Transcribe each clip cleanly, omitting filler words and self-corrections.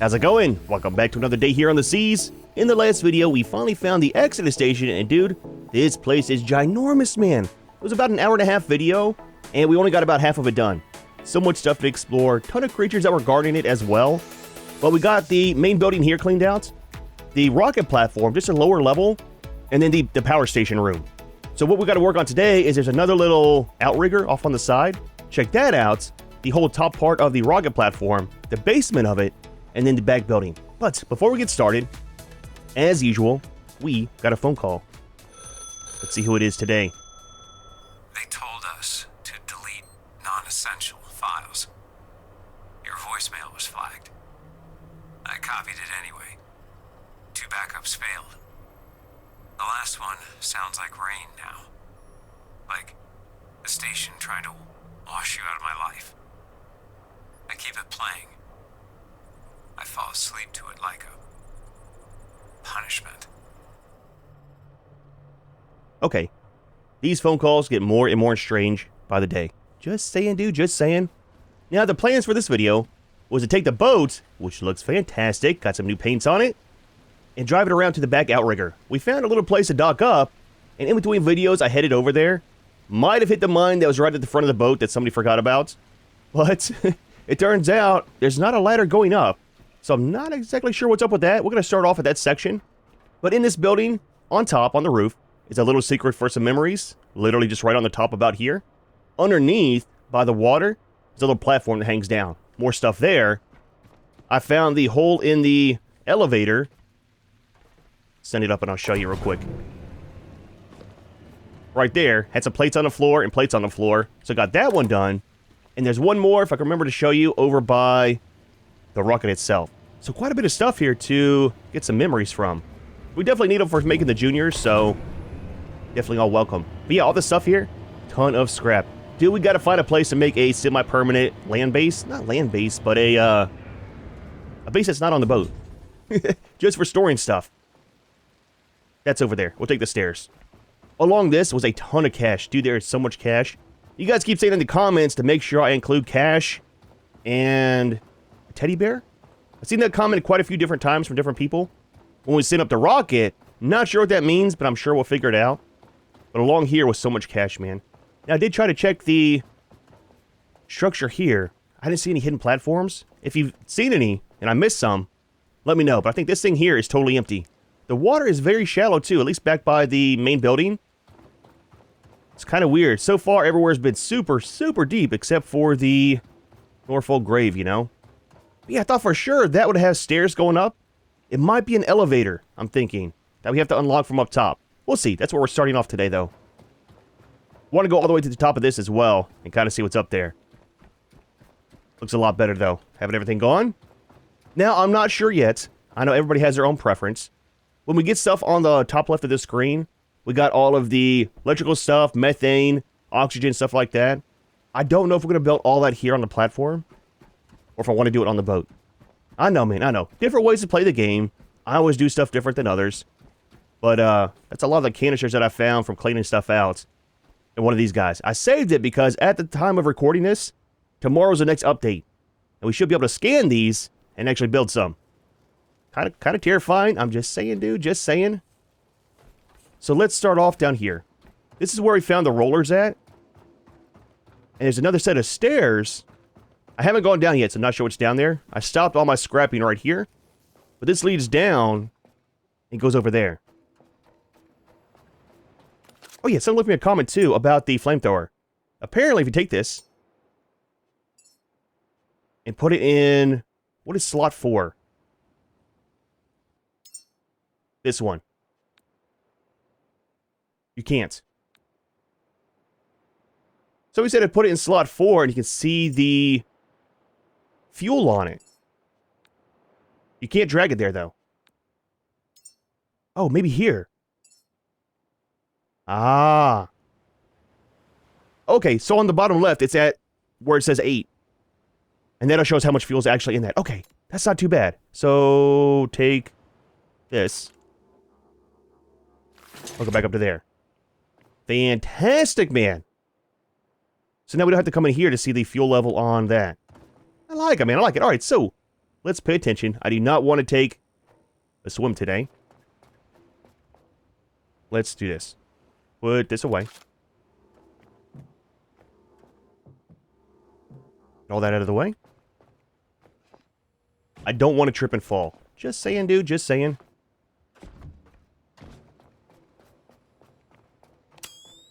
How's it going? Welcome back to another day here on the seas. In the last video, we finally found the Exodus station, and dude, this place is ginormous, man. It was about an hour and a half video, and we only got about half of it done. So much stuff to explore, ton of creatures that were guarding it as well. But we got the main building here cleaned out, the rocket platform, just a lower level, and then the power station room. So what we got to work on today is there's another little outrigger off on the side. Check that out. The whole top part of the rocket platform, the basement of it, and then the back building. But before we get started, as usual, we got a phone call. Let's see who it is today. They told us to delete non-essential files. Your voicemail was flagged. I copied it anyway. 2 backups failed. The last one sounds like rain now. Like the station trying to wash you out of my life. I keep it playing. I fall asleep to it like a punishment. Okay, these phone calls get more and more strange by the day. Just saying, dude, just saying. Now, the plans for this video was to take the boat, which looks fantastic, got some new paints on it, and drive it around to the back outrigger. We found a little place to dock up, and in between videos, I headed over there. Might have hit the mine that was right at the front of the boat that somebody forgot about, but it turns out there's not a ladder going up, so I'm not exactly sure what's up with that. We're going to start off at that section, but in this building, on top, on the roof, is a little secret for some memories, literally just right on the top about here. Underneath, by the water, there's a little platform that hangs down. More stuff there. I found the hole in the elevator. Send it up and I'll show you real quick. Right there, had some plates on the floor and plates on the floor, so got that one done. And there's one more, if I can remember to show you, over by the rocket itself. So quite a bit of stuff here to get some memories from. We definitely need them for making the juniors, so definitely all welcome. But yeah, all this stuff here, ton of scrap. Dude, we gotta find a place to make a semi-permanent land base. Not land base, but a base that's not on the boat. Just for storing stuff. That's over there. We'll take the stairs. Along this was a ton of cash. Dude, there is so much cash. You guys keep saying in the comments to make sure I include cash and a teddy bear. I've seen that comment quite a few different times from different people. When we send up the rocket, not sure what that means, but I'm sure we'll figure it out. But along here was so much cash, man. Now, I did try to check the structure here. I didn't see any hidden platforms. If you've seen any, and I missed some, let me know. But I think this thing here is totally empty. The water is very shallow, too, at least back by the main building. It's kind of weird. So far, everywhere's been super, super deep, except for the Norfolk grave, you know? But yeah, I thought for sure that would have stairs going up. It might be an elevator, I'm thinking, that we have to unlock from up top. We'll see. That's where we're starting off today, though. Want to go all the way to the top of this as well and kind of see what's up there. Looks a lot better, though. Having everything gone. Now, I'm not sure yet. I know everybody has their own preference. When we get stuff on the top left of the screen, we got all of the electrical stuff, methane, oxygen, stuff like that. I don't know if we're going to build all that here on the platform or if I want to do it on the boat. I know, man, I know. Different ways to play the game. I always do stuff different than others. But that's a lot of the canisters that I found from cleaning stuff out in one of these guys. I saved it because at the time of recording this, tomorrow's the next update. And we should be able to scan these and actually build some. Kind of terrifying. I'm just saying, dude, just saying. So let's start off down here. This is where we found the rollers at. And there's another set of stairs. I haven't gone down yet, so I'm not sure what's down there. I stopped all my scrapping right here. But this leads down and goes over there. Oh yeah, someone left me a comment too about the flamethrower. Apparently, if you take this and put it in, what is slot 4? This one. You can't. So we said to put it in slot 4 and you can see the fuel on it. You can't drag it there though. Oh, maybe here. Ah. Okay, so on the bottom left, it's at where it says 8. And that'll show us how much fuel is actually in that. Okay, that's not too bad. So take this. I'll go back up to there. Fantastic, man. So now we don't have to come in here to see the fuel level on that. I like it, man. I like it. All right, so let's pay attention. I do not want to take a swim today. Let's do this. Put this away. All that out of the way. I don't want to trip and fall. Just saying, dude. Just saying.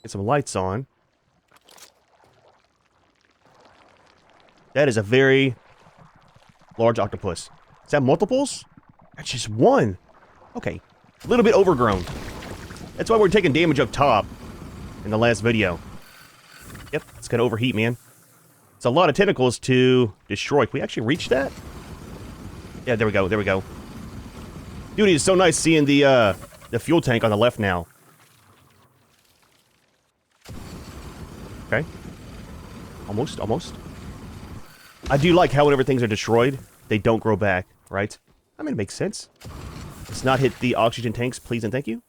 Get some lights on. That is a very large octopus. Is that multiples? That's just one. Okay. A little bit overgrown. That's why we're taking damage up top in the last video. Yep, it's gonna overheat, man. It's a lot of tentacles to destroy. Can we actually reach that? Yeah, there we go, there we go. Dude, it's so nice seeing the fuel tank on the left now. Okay. Almost, almost. I do like how whenever things are destroyed, they don't grow back, right? I mean, it makes sense. Let's not hit the oxygen tanks, please and thank you.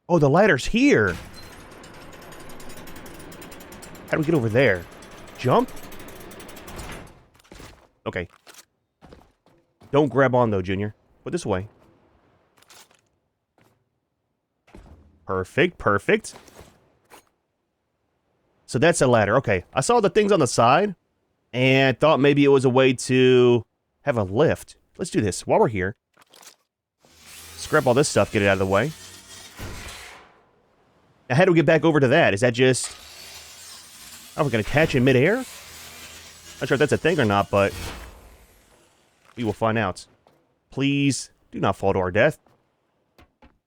Oh, the ladder's here. How do we get over there? Jump? Okay. Don't grab on, though, Junior. Put this away. Perfect, perfect. So that's a ladder. Okay. I saw the things on the side and thought maybe it was a way to have a lift. Let's do this while we're here. Scrap all this stuff, get it out of the way. Now, how do we get back over to that? Is that just... Oh, we're going to attach in midair? Not sure if that's a thing or not, but... we will find out. Please do not fall to our death.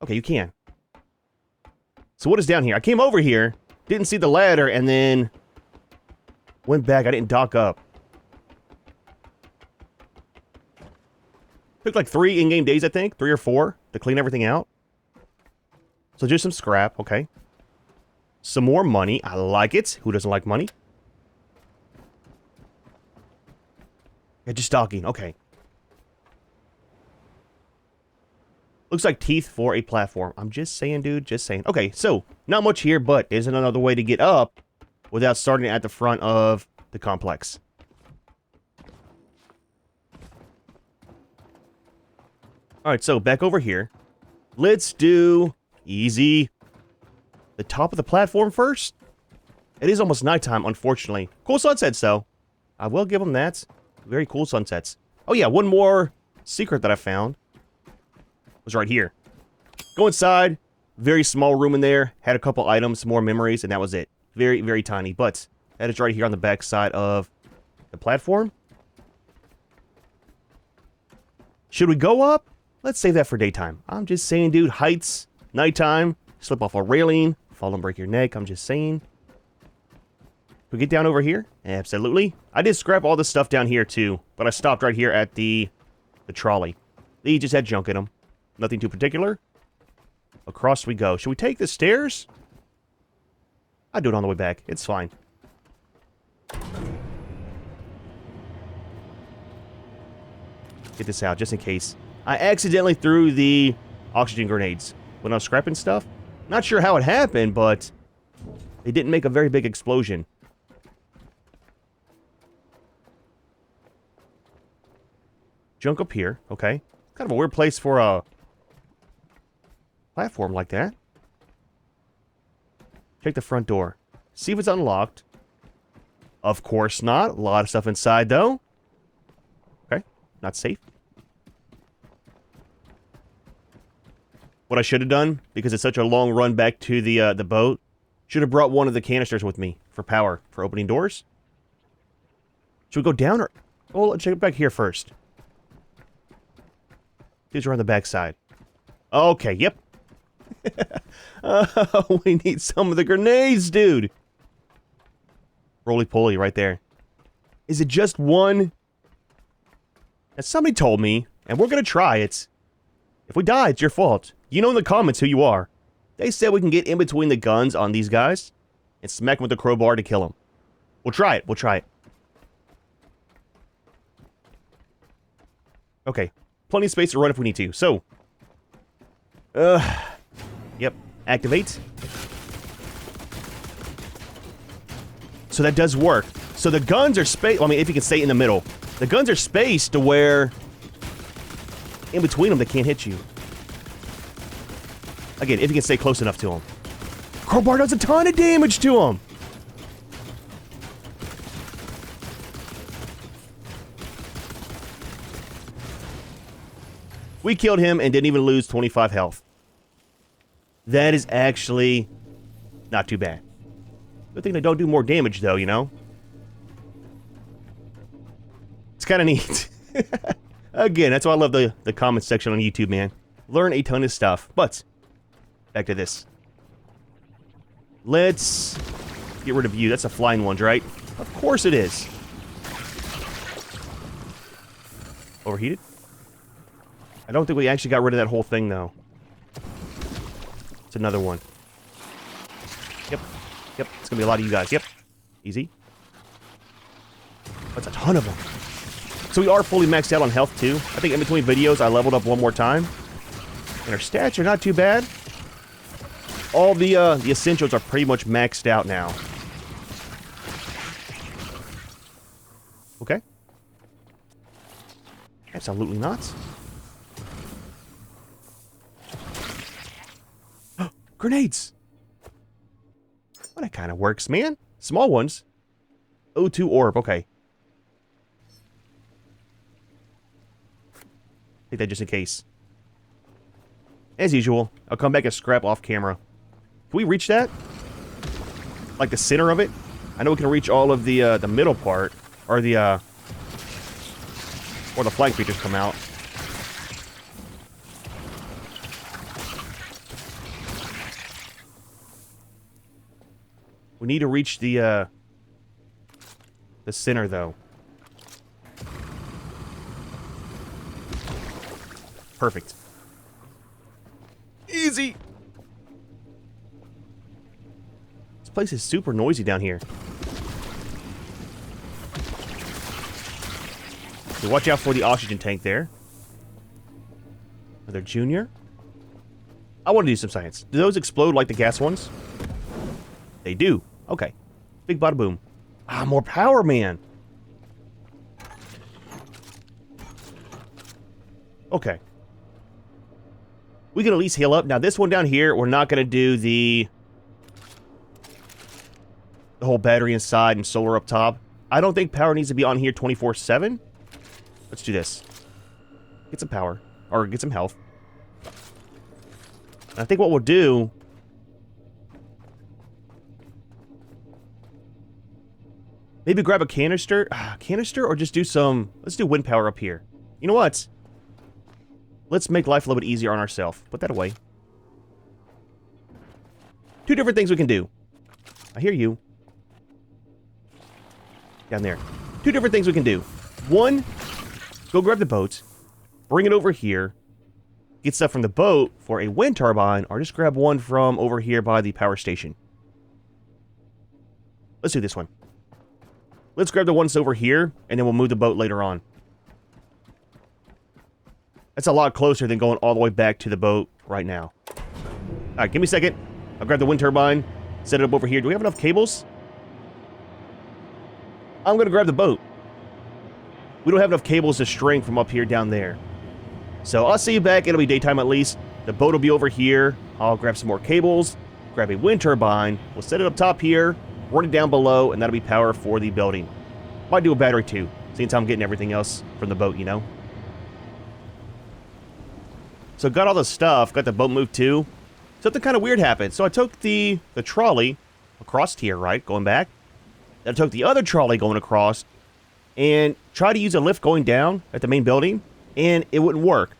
Okay, you can. So what is down here? I came over here, didn't see the ladder, and then... went back. I didn't dock up. Took like 3 in-game days, I think. 3 or 4 to clean everything out. So just some scrap, okay. Some more money. I like it. Who doesn't like money? Yeah, just docking. Okay. Looks like teeth for a platform. I'm just saying, dude. Just saying. Okay, so not much here, but isn't another way to get up without starting at the front of the complex. Alright, so back over here. Let's do easy. The top of the platform first. It is almost nighttime, unfortunately. Cool sunsets, though. I will give them that. Very cool sunsets. Oh, yeah, one more secret that I found was right here. Go inside. Very small room in there. Had a couple items, more memories, and that was it. Very, very tiny. But that is right here on the back side of the platform. Should we go up? Let's save that for daytime. I'm just saying, dude. Heights, nighttime, slip off a railing, fall and break your neck. I'm just saying. Can we get down over here? Absolutely. I did scrap all this stuff down here, too. But I stopped right here at the trolley. They just had junk in them. Nothing too particular. Across we go. Should we take the stairs? I'll do it on the way back. It's fine. Get this out, just in case. I accidentally threw the oxygen grenades when I was scrapping stuff. Not sure how it happened, but it didn't make a very big explosion. Junk up here, okay. Kind of a weird place for a platform like that. Check the front door. See if it's unlocked. Of course not. A lot of stuff inside, though. Okay, not safe. What I should have done, because it's such a long run back to the boat, should have brought one of the canisters with me for power, for opening doors. Should we go down or... oh, let's check it back here first. These are on the back side. Okay, yep. Oh, we need some of the grenades, dude. Roly-poly right there. Is it just one? As somebody told me, and we're going to try it. If we die, it's your fault. You know in the comments who you are. They said we can get in between the guns on these guys and smack them with the crowbar to kill them. We'll try it. We'll try it. Okay. Plenty of space to run if we need to. So. Yep. Activate. So that does work. So the guns are spaced. I mean, if you can stay in the middle. The guns are spaced to where in between them they can't hit you. Again, if you can stay close enough to them. Crowbar does a ton of damage to him. We killed him and didn't even lose 25 health. That is actually not too bad. Good thing they don't do more damage, though, you know? It's kind of neat. Again, that's why I love the comment section on YouTube, man. Learn a ton of stuff. But, back to this. Let's get rid of you. That's the flying ones, right? Of course it is. Overheated? I don't think we actually got rid of that whole thing, though. It's another one. Yep. Yep. It's gonna be a lot of you guys. Yep. Easy. That's a ton of them. So we are fully maxed out on health, too. I think in between videos, I leveled up one more time. And our stats are not too bad. All the essentials are pretty much maxed out now. Okay. Absolutely not. Grenades! Well, that kind of works, man. Small ones. O2 orb, okay. Take that just in case. As usual, I'll come back and scrap off camera. Can we reach that? Like the center of it? I know we can reach all of the middle part. Or the flying creatures come out. We need to reach the center, though. Perfect. Easy! This place is super noisy down here. So watch out for the oxygen tank there. Another junior. I want to do some science. Do those explode like the gas ones? They do. Okay. Big bada boom. Ah, more power, man. Okay. We can at least heal up. Now, this one down here, we're not going to do the whole battery inside and solar up top. I don't think power needs to be on here 24/7. Let's do this. Get some power. Or get some health. And I think what we'll do... maybe grab a canister. Canister or just do some... let's do wind power up here. You know what? Let's make life a little bit easier on ourselves. Put that away. Two different things we can do. I hear you. Down there. Two different things we can do. One, go grab the boat. Bring it over here. Get stuff from the boat for a wind turbine. Or just grab one from over here by the power station. Let's do this one. Let's grab the ones over here. And then we'll move the boat later on. That's a lot closer than going all the way back to the boat right now. Alright, give me a second. I'll grab the wind turbine. Set it up over here. Do we have enough cables? I'm going to grab the boat. We don't have enough cables to string from up here down there. So I'll see you back. It'll be daytime at least. The boat will be over here. I'll grab some more cables. Grab a wind turbine. We'll set it up top here. Run it down below. And that'll be power for the building. Might do a battery too. Since I'm getting everything else from the boat, you know. So got all the stuff, got the boat moved too. Something kind of weird happened. So I took the trolley across here, right? Going back. Then I took the other trolley going across and tried to use a lift going down at the main building, and it wouldn't work.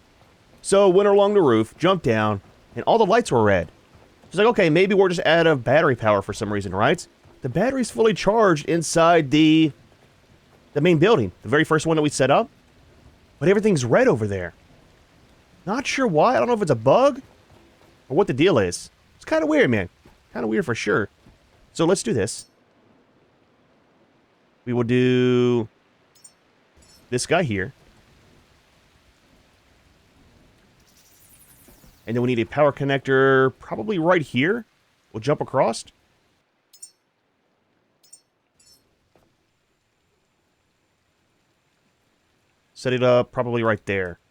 So went along the roof, jumped down, and all the lights were red. It's like, okay, maybe we're just out of battery power for some reason, right? The battery's fully charged inside the main building, the very first one that we set up. But everything's red over there. Not sure why. I don't know if it's a bug or what the deal is. It's kind of weird, man. Kind of weird for sure. So let's do this. We will do this guy here. And then we need a power connector probably right here. We'll jump across. Set it up probably right there.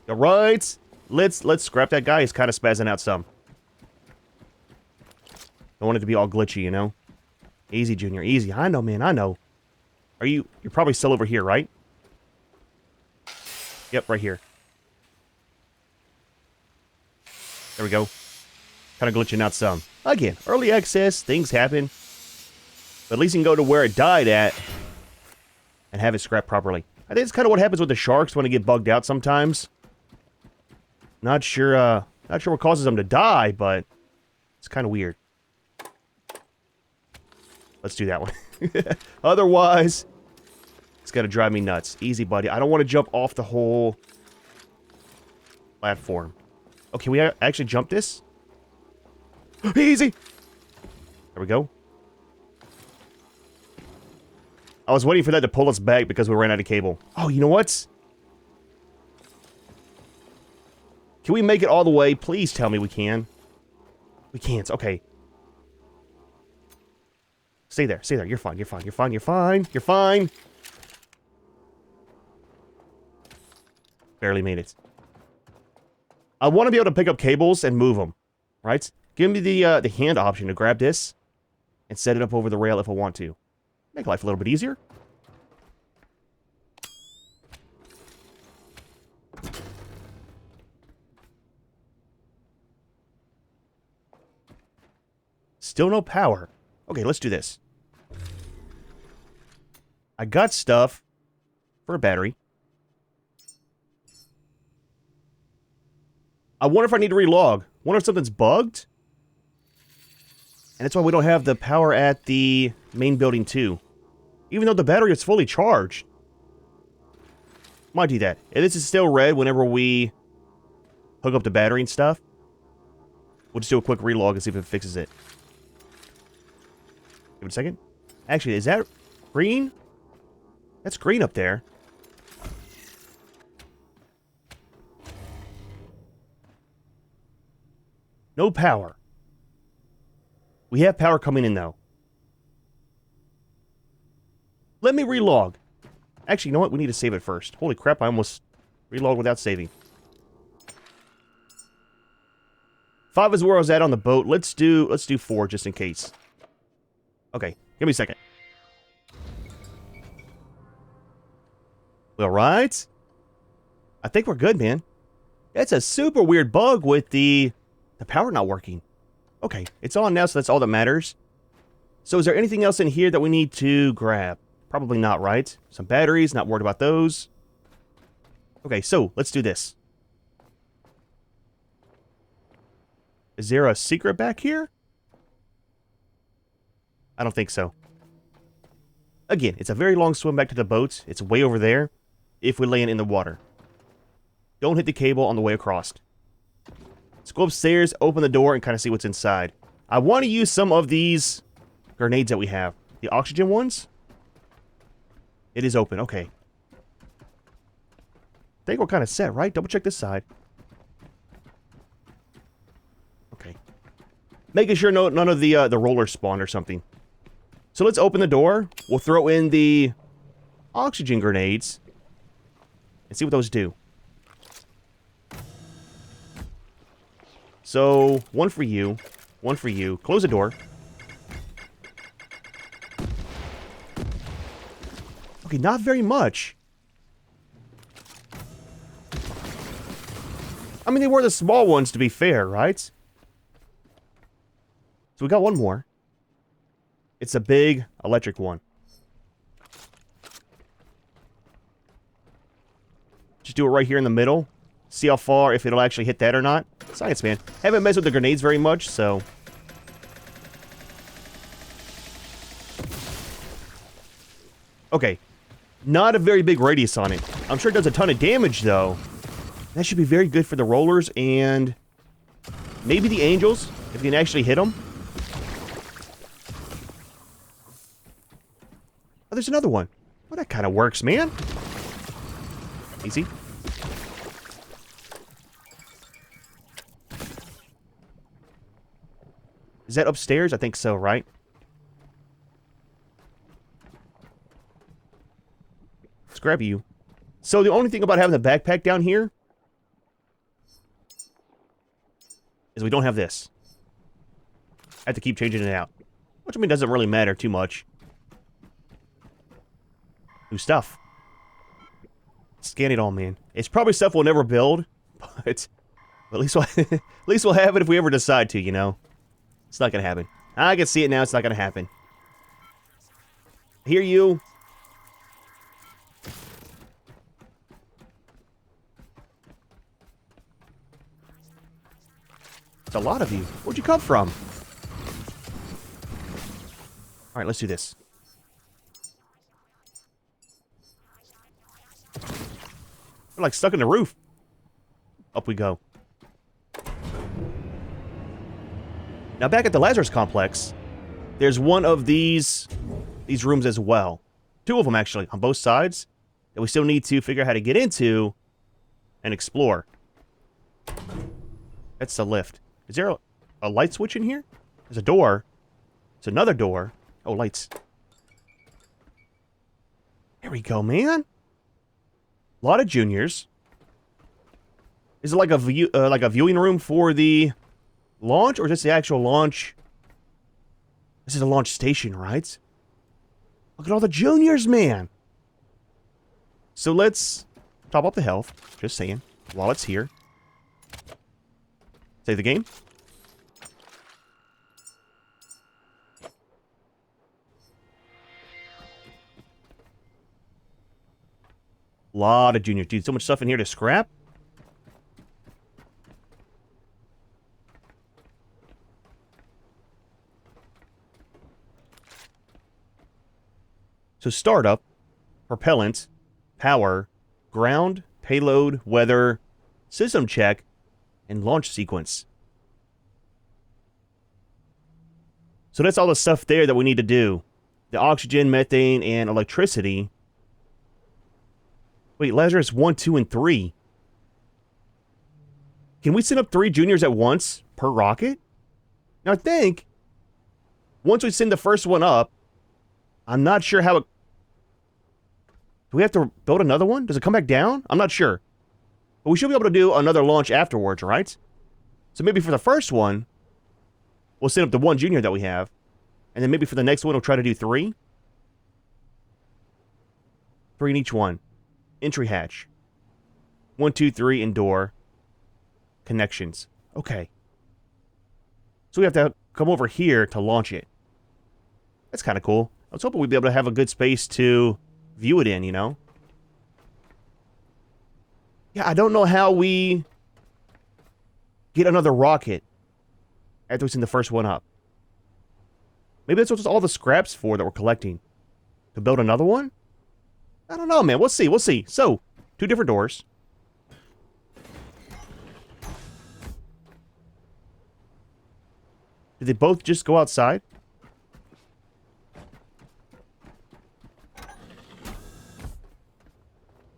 All right. Let's scrap that guy. He's kind of spazzing out some. Don't want it to be all glitchy, you know? Easy, Junior. Easy. I know, man. I know. You're probably still over here, right? Yep, right here. There we go. Kind of glitching out some. Again, early access, things happen. But at least you can go to where it died at and have it scrapped properly. I think it's kind of what happens with the sharks when they get bugged out sometimes. Not sure what causes them to die, but it's kind of weird. Let's do that one. Otherwise, it's going to drive me nuts. Easy, buddy. I don't want to jump off the whole platform. Oh, can we actually jump this? Easy! There we go. I was waiting for that to pull us back because we ran out of cable. Oh, you know what? Can we make it all the way? Please tell me we can. We can't. Okay. Stay there. Stay there. You're fine. You're fine. You're fine. You're fine. You're fine. Barely made it. I want to be able to pick up cables and move them. Right? Give me the hand option to grab this and set it up over the rail if I want to. Make life a little bit easier. Still no power. Okay, let's do this. I got stuff for a battery. I wonder if I need to relog. Wonder if something's bugged? And that's why we don't have the power at the main building too. Even though the battery is fully charged. Might do that. If this is still red whenever we hook up the battery and stuff, we'll just do a quick relog and see if it fixes it. Give it a second. Actually, is that green? That's green up there. No power. We have power coming in, though. Let me relog. Actually, you know what? We need to save it first. Holy crap, I almost relogged without saving. 5 is where I was at on the boat. Let's do 4 just in case. Okay, give me a second. All right. I think we're good, man. It's a super weird bug with the power not working. Okay, it's on now, so that's all that matters. So is there anything else in here that we need to grab? Probably not, right? Some batteries, not worried about those. Okay, so let's do this. Is there a secret back here? I don't think so. Again, it's a very long swim back to the boat. It's way over there if we land in the water. Don't hit the cable on the way across. Let's go upstairs, open the door, and kind of see what's inside. I want to use some of these grenades that we have. The oxygen ones. It is open. Okay. I think we're kind of set, right? Double check this side. Okay. Making sure none of the rollers spawn or something. So let's open the door. We'll throw in the oxygen grenades and see what those do. So, one for you. One for you. Close the door. Okay, not very much. I mean, they were the small ones, to be fair, right? So we got one more. It's a big electric one. Just do it right here in the middle. See how far, if it'll actually hit that or not. Science, man. Haven't messed with the grenades very much, so... Okay. Not a very big radius on it. I'm sure it does a ton of damage, though. That should be very good for the rollers and... maybe the angels, if you can actually hit them. Oh, there's another one. Well, that kind of works, man. Easy. Is that upstairs? I think so, right? Scrap you. So the only thing about having the backpack down here is we don't have this. I have to keep changing it out. Which, I mean, doesn't really matter too much. New stuff. Scan it all, man. It's probably stuff we'll never build, but at least we'll, at least we'll have it if we ever decide to, you know? It's not gonna happen. I can see it now, it's not gonna happen. I hear you. It's a lot of you. Where'd you come from? Alright, let's do this. We're like stuck in the roof. Up we go. Now back at the Lazarus Complex, there's one of these rooms as well. Two of them actually, on both sides, that we still need to figure out how to get into and explore. That's the lift. Is there a light switch in here? There's a door. There's another door. Oh, lights. There we go, man. A lot of juniors. Is it like a viewing room for the launch, or is this the actual launch? This is a launch station, right? Look at all the juniors, man. So let's top up the health. Just saying, while it's here. Save the game. Lot of juniors. Dude, so much stuff in here to scrap. So startup, propellant, power, ground, payload, weather, system check, and launch sequence. So that's all the stuff there that we need to do. The oxygen, methane, and electricity. Wait, Lazarus 1, 2, and 3. Can we send up 3 juniors at once per rocket? Now I think once we send the first one up, I'm not sure how it... Do we have to build another one? Does it come back down? I'm not sure. But we should be able to do another launch afterwards, right? So maybe for the first one, we'll send up the 1 junior that we have. And then maybe for the next one, we'll try to do 3. 3 in each one. Entry hatch. 1, 2, 3, and door. Connections. Okay. So we have to come over here to launch it. That's kind of cool. I was hoping we'd be able to have a good space to view it in, you know? Yeah, I don't know how we get another rocket after we send the first one up. Maybe that's what all the scraps for that we're collecting. To build another one? I don't know, man. We'll see. We'll see. So, 2 different doors. Did they both just go outside?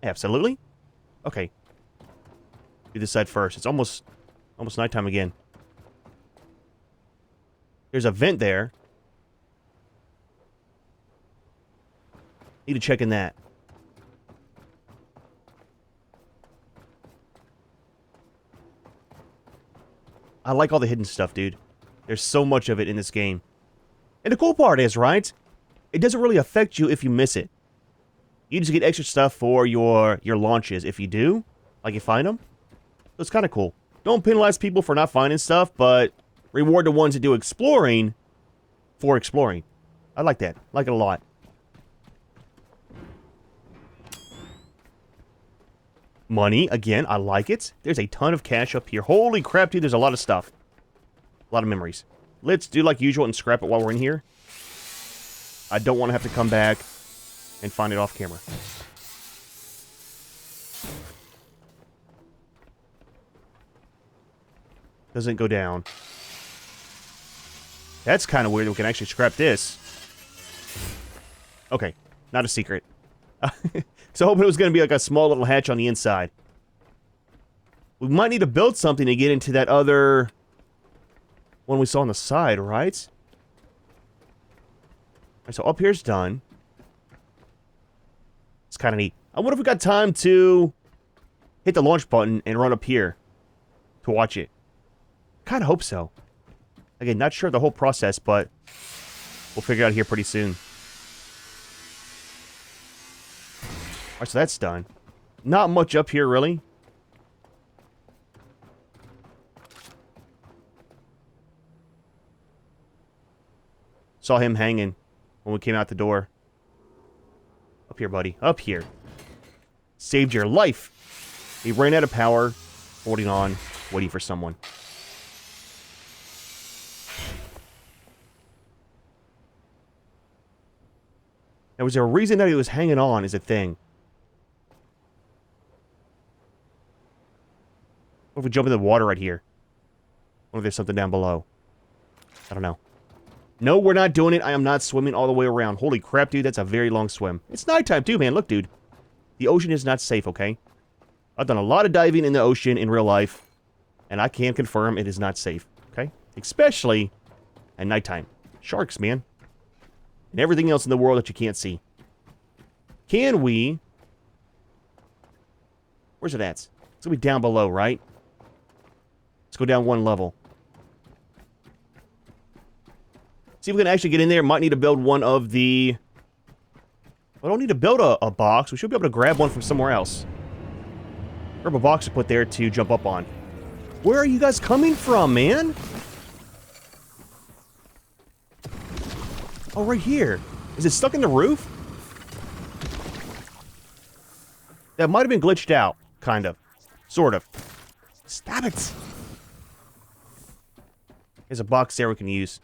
Absolutely. Okay. Do this side first. It's almost nighttime again. There's a vent there. Need to check in that. I like all the hidden stuff, dude. There's so much of it in this game. And the cool part is, right? It doesn't really affect you if you miss it. You just get extra stuff for your launches if you do. Like you find them. So it's kind of cool. Don't penalize people for not finding stuff, but reward the ones that do exploring for exploring. I like that. I like it a lot. Money, again, I like it. There's a ton of cash up here. Holy crap, dude, there's a lot of stuff. A lot of memories. Let's do like usual and scrap it while we're in here. I don't want to have to come back and find it off camera. Doesn't go down. That's kind of weird that we can actually scrap this. Okay, not a secret. So hoping it was going to be like a small little hatch on the inside. We might need to build something to get into that other one we saw on the side, right? Alright, so up here's done. It's kind of neat. I wonder if we got time to hit the launch button and run up here to watch it. Kind of hope so. Again, not sure the whole process, but we'll figure it out here pretty soon. Alright, so that's done. Not much up here, really. Saw him hanging when we came out the door. Up here, buddy. Up here. Saved your life. He ran out of power. Holding on. Waiting for someone. Now, was there a reason that he was hanging on is a thing? What if we jump in the water right here? What if there's something down below? I don't know. No, we're not doing it. I am not swimming all the way around. Holy crap, dude. That's a very long swim. It's nighttime, too, man. Look, dude. The ocean is not safe, okay? I've done a lot of diving in the ocean in real life, and I can confirm it is not safe, okay? Especially at nighttime. Sharks, man. And everything else in the world that you can't see. Can we... Where's it at? It's going to be down below, right? Let's go down one level. See if we can actually get in there. Might need to build one of the... I don't need to build a box. We should be able to grab one from somewhere else. Grab a box to put there to jump up on. Where are you guys coming from, man? Oh, right here. Is it stuck in the roof? That might have been glitched out. Kind of. Sort of. Stop it. There's a box there we can use.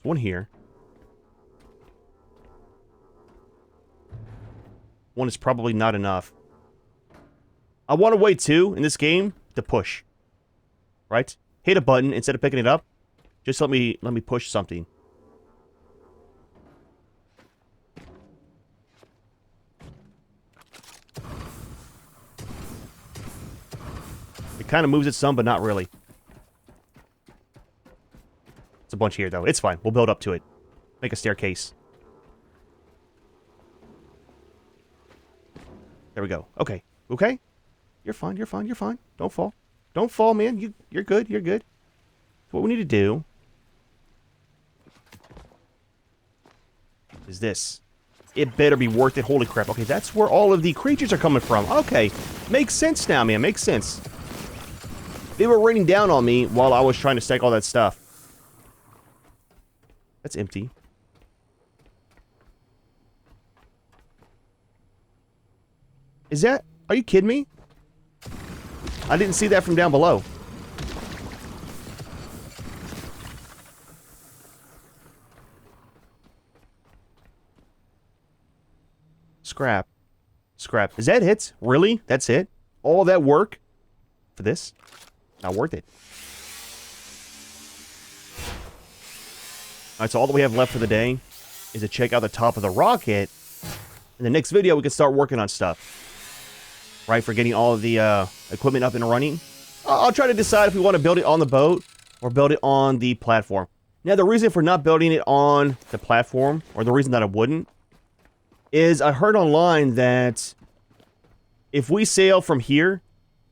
One here. One is probably not enough. I want a way, too, in this game, to push. Right? Hit a button instead of picking it up. Just let me push something. It kind of moves it some, but not really. It's a bunch here, though. It's fine. We'll build up to it. Make a staircase. There we go. Okay. Okay? You're fine. You're fine. You're fine. Don't fall. Don't fall, man. You're good. You're good. So what we need to do is this. It better be worth it. Holy crap. Okay, that's where all of the creatures are coming from. Okay. Makes sense now, man. Makes sense. They were raining down on me while I was trying to stack all that stuff. That's empty. Is that... Are you kidding me? I didn't see that from down below. Scrap. Scrap. Is that it? Really? That's it? All that work for this? Not worth it. Alright, so all that we have left for the day is to check out the top of the rocket. In the next video, we can start working on stuff. Right, for getting all of the equipment up and running. I'll try to decide if we want to build it on the boat or build it on the platform. Now, the reason for not building it on the platform, or the reason that I wouldn't, is I heard online that if we sail from here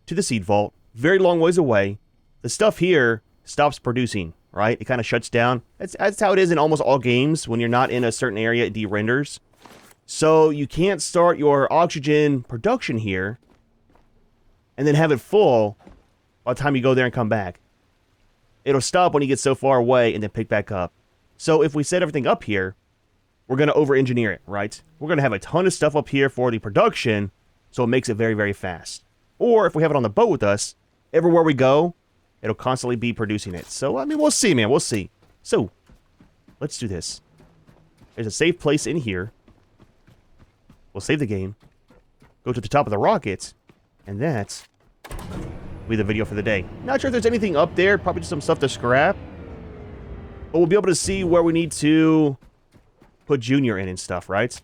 to the seed vault, very long ways away, the stuff here stops producing, right? It kind of shuts down. That's how it is in almost all games. When you're not in a certain area, it de-renders. So you can't start your oxygen production here and then have it full by the time you go there and come back. It'll stop when you get so far away and then pick back up. So if we set everything up here, we're going to over-engineer it, right? We're going to have a ton of stuff up here for the production, so it makes it very, very fast. Or if we have it on the boat with us, everywhere we go, it'll constantly be producing it. So, I mean, we'll see, man. We'll see. So, let's do this. There's a safe place in here. We'll save the game. Go to the top of the rocket. And that will be the video for the day. Not sure if there's anything up there. Probably just some stuff to scrap. But we'll be able to see where we need to put Junior in and stuff, right?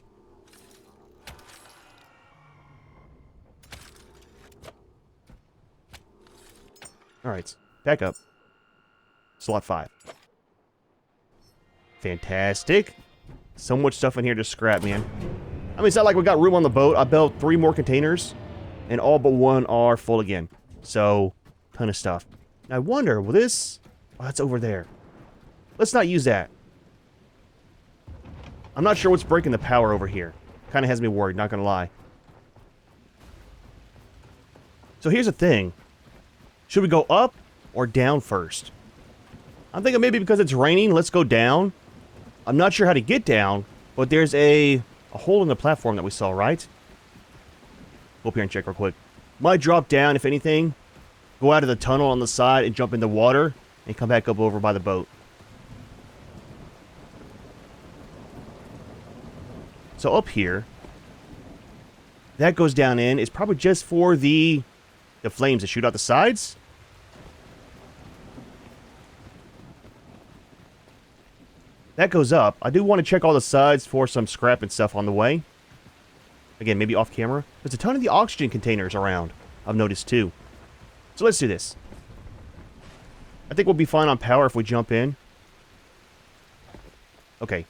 Alright. Back up. Slot 5. Fantastic. So much stuff in here to scrap, man. I mean, it's not like we got room on the boat. I built 3 more containers, and all but 1 are full again. So, ton of stuff. Now, I wonder, will this... Oh, that's over there. Let's not use that. I'm not sure what's breaking the power over here. Kind of has me worried, not gonna lie. So here's the thing. Should we go up or down first? I'm thinking maybe because it's raining, let's go down. I'm not sure how to get down, but there's a hole in the platform that we saw, right? Go up here and check real quick. Might drop down, if anything. Go out of the tunnel on the side and jump in the water and come back up over by the boat. So up here, that goes down in. It's probably just for the flames that shoot out the sides. That goes up. I do want to check all the sides for some scrap and stuff on the way. Again, maybe off camera. There's a ton of the oxygen containers around, I've noticed too. So let's do this. I think we'll be fine on power if we jump in. Okay.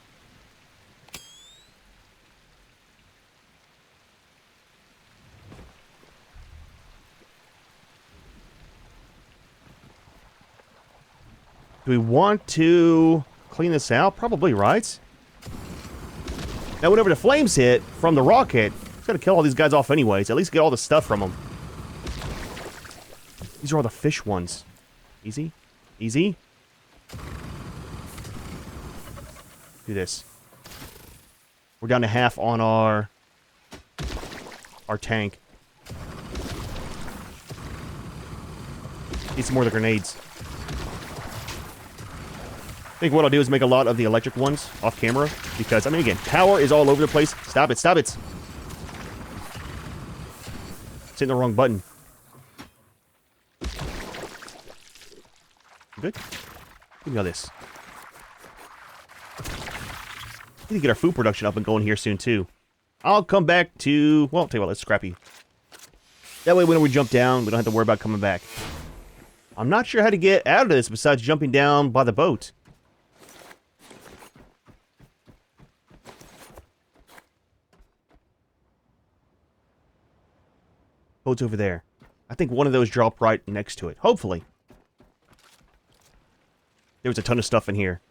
Do we want to clean this out? Probably, right? Now, whenever the flames hit from the rocket, it's going to kill all these guys off anyways. At least get all the stuff from them. These are all the fish ones. Easy. Easy. Do this. We're down to half on our tank. Need some more of the grenades. I think what I'll do is make a lot of the electric ones off camera. Because, I mean, again, power is all over the place. Stop it, stop it. It's hitting the wrong button. Good? Give me all this. We need to get our food production up and going here soon, too. I'll come back to... Well, I'll tell you what, let's scrappy. That way, when we jump down, we don't have to worry about coming back. I'm not sure how to get out of this besides jumping down by the boat. Boat's over there. I think one of those dropped right next to it. Hopefully. There was a ton of stuff in here.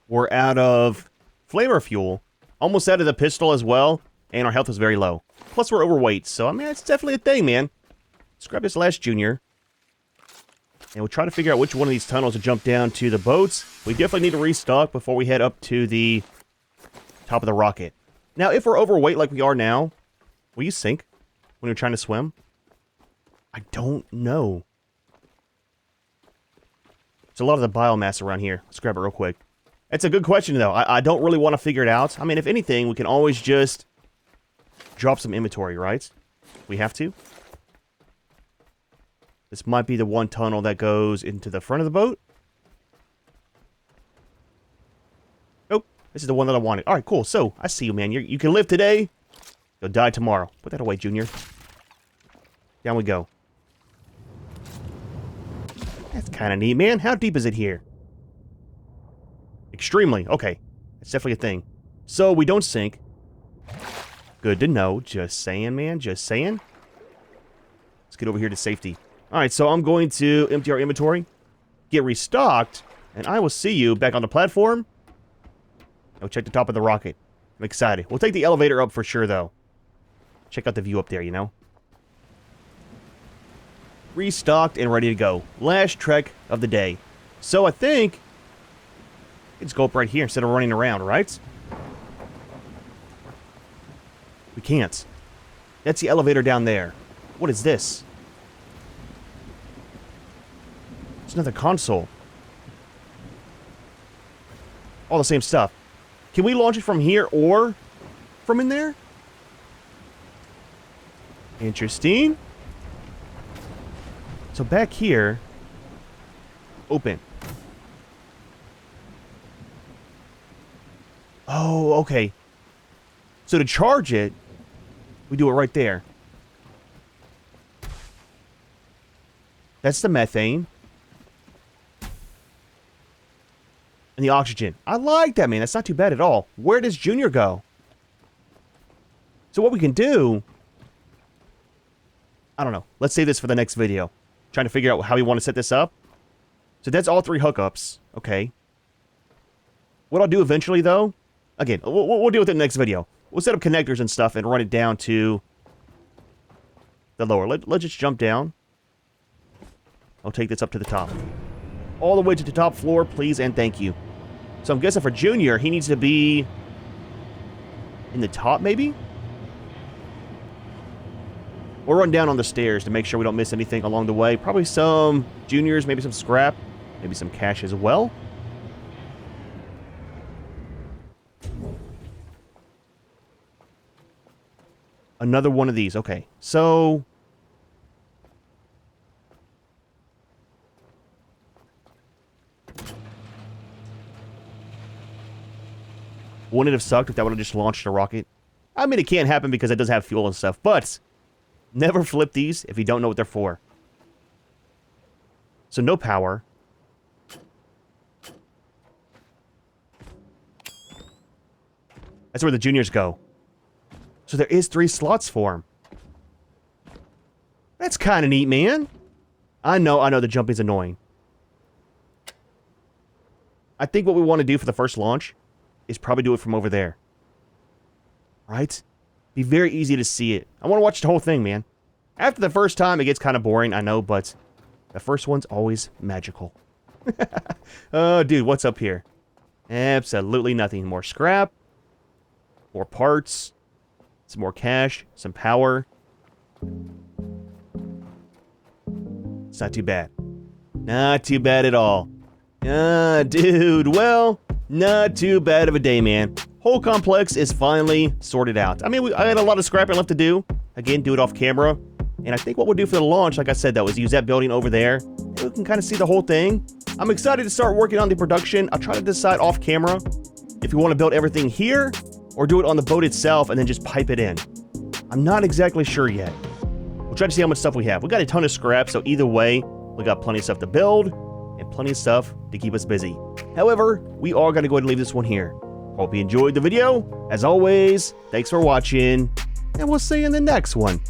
We're out of flamer fuel. Almost out of the pistol as well. And our health is very low. Plus we're overweight. So, I mean, it's definitely a thing, man. Let's grab this last junior. And we'll try to figure out which one of these tunnels to jump down to the boats. We definitely need to restock before we head up to the top of the rocket. Now, if we're overweight like we are now, will you sink when you're trying to swim? I don't know. There's a lot of the biomass around here. Let's grab it real quick. It's a good question, though. I don't really want to figure it out. I mean, if anything, we can always just drop some inventory, right? We have to. This might be the one tunnel that goes into the front of the boat. Nope. This is the one that I wanted. All right, cool. So, I see you, man. You can live today. You'll die tomorrow. Put that away, Junior. Down we go. That's kind of neat, man. How deep is it here? Extremely. Okay. That's definitely a thing. So, we don't sink. Good to know. Just saying, man. Just saying. Let's get over here to safety. Alright, so I'm going to empty our inventory, get restocked, and I will see you back on the platform. I'll check the top of the rocket. I'm excited. We'll take the elevator up for sure, though. Check out the view up there, you know? Restocked and ready to go. Last trek of the day. So I think... let's go up right here instead of running around, right? We can't. That's the elevator down there. What is this? It's another console. All the same stuff. Can we launch it from here or from in there? Interesting. So back here, open. Oh, okay. So to charge it, we do it right there. That's the methane. And the oxygen. I like that, man. That's not too bad at all. Where does Junior go? So what we can do... I don't know. Let's save this for the next video. Trying to figure out how we want to set this up. So that's all 3 hookups. Okay. What I'll do eventually, though... Again, we'll deal with it in the next video. We'll set up connectors and stuff and run it down to... the lower. Let's just jump down. I'll take this up to the top. All the way to the top floor, please and thank you. So I'm guessing for Junior, he needs to be... in the top, maybe? We'll run down on the stairs to make sure we don't miss anything along the way. Probably some Juniors, maybe some scrap, maybe some cash as well. Another one of these. Okay, so... wouldn't it have sucked if that would have just launched a rocket? I mean, it can't happen because it does have fuel and stuff, but... never flip these if you don't know what they're for. So no power. That's where the Juniors go. So there is 3 slots for them. That's kind of neat, man. I know the jumping's annoying. I think what we want to do for the first launch is probably do it from over there. Right? Be very easy to see it. I want to watch the whole thing, man. After the first time, it gets kind of boring, I know, but the first one's always magical. Oh, dude, what's up here? Absolutely nothing. More scrap. More parts. Some more cash. Some power. It's not too bad. Not too bad at all. Dude, well, not too bad of a day, man. Whole complex is finally sorted out. I mean, I had a lot of scrapping left to do. Again, do it off camera. And I think what we'll do for the launch, like I said, though, is use that building over there. And we can kind of see the whole thing. I'm excited to start working on the production. I'll try to decide off camera if we want to build everything here or do it on the boat itself and then just pipe it in. I'm not exactly sure yet. We'll try to see how much stuff we have. We got a ton of scrap, so either way, we got plenty of stuff to build and plenty of stuff to keep us busy. However, we are going to go ahead and leave this one here. Hope you enjoyed the video. As always, thanks for watching, and we'll see you in the next one.